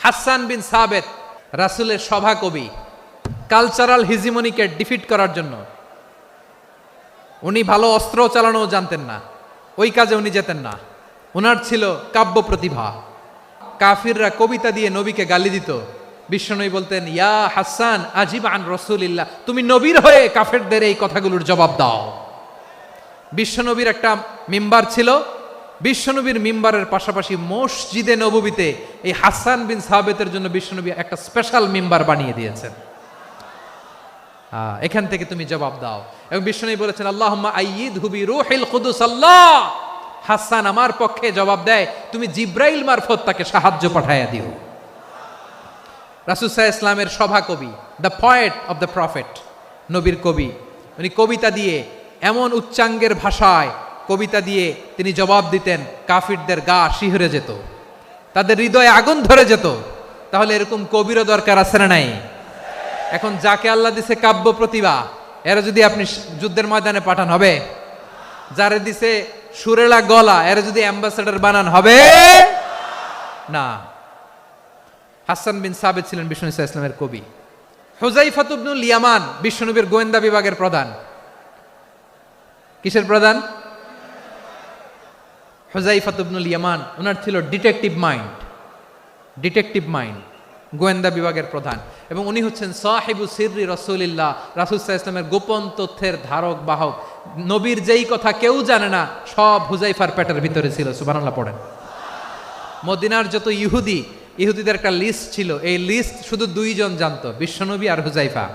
হাসান বিন সাবেত রাসূলের সভা কবি, কালচারাল হিজিমনিকে ডিফিট করার জন্য। উনি ভালো অস্ত্র চালানোও জানতেন না, ওই কাজে উনি যেতেন না। ওনার ছিল কাব্য প্রতিভা। কাফিররা কবিতা দিয়ে নবীকে গালি দিত, বিশ্বনবী বলতেন, ইয়া হাসান আজিব আন রাসূলিল্লাহ, তুমি নবীর হয়ে কাফেরদের এই কথাগুলোর জবাব দাও। বিশ্বনবীর একটা মিম্বার ছিল, বিশ্বনবীর মিম্বারের পাশাপাশি মসজিদে নববীতে এই হাসান বিন সাবেতের জন্য বিশ্বনবী একটা স্পেশাল মিম্বার বানিয়ে দিয়েছেন। এখান থেকে তুমি জবাব দাও। এবং বিশ্বনবী বলেছেন, আল্লাহুম্মা আইয়িদহু বিরূহিল কুদুস। আল্লাহ, হাসান আমার পক্ষে জবাব দেয়, তুমি জিব্রাইল মারফত তাকে সাহায্য পাঠাইয়া দিও। রাসূল সাল্লাল্লাহু আলাইহি ইসলামের সভা কবি, the poet of the prophet, নবীর কবি। উনি কবিতা দিয়ে, এমন উচ্চাঙ্গের ভাষায় কবিতা দিয়ে তিনি জবাব দিতেন, কাফিরদের গা শিহরে যেত, তাদের হৃদয়ে আগুন ধরে যেত। তাহলে এরকম কবিরও দরকার আছে না নাই? এখন যাকে আল্লাহ দিছে কাব্য প্রতিভা, এরা যদি আপনি যুদ্ধের ময়দানে পাঠান হবে? যারে দিছে সুরেলা গলা, এরা যদি অ্যাম্বাসেডর বানান হবে না। হাসান বিন সাবেত ছিলেন বিশ্বনবী সাল্লাল্লাহু আলাইহি ওয়াসাল্লামের কবি। হুযায়ফা ইবনুল ইয়ামান বিশ্বনবীর গোয়েন্দা বিভাগের প্রধান। কিসের প্রধান? হুযায়ফা ইবনুল ইয়ামান। ওনার ছিল ডিটেকটিভ মাইন্ড, গোয়েন্দা বিভাগের প্রধান। এবং উনি হচ্ছেন সাহিবু সিররি রাসূলিল্লাহ, রাসূল সাল্লাল্লাহু আলাইহি ওয়াসাল্লামের গোপন তথ্যের ধারক বাহক। নবীর যেই কথা কেউ জানে না, সব হুযায়ফার পেটের ভিতরে ছিল। সুবহানাল্লাহ পড়েন। মদিনার যত ইহুদিদের একটা লিস্ট ছিল, এই লিস্ট শুধু দুইজন জানতো, বিশ্বনবী আর হুযায়ফা।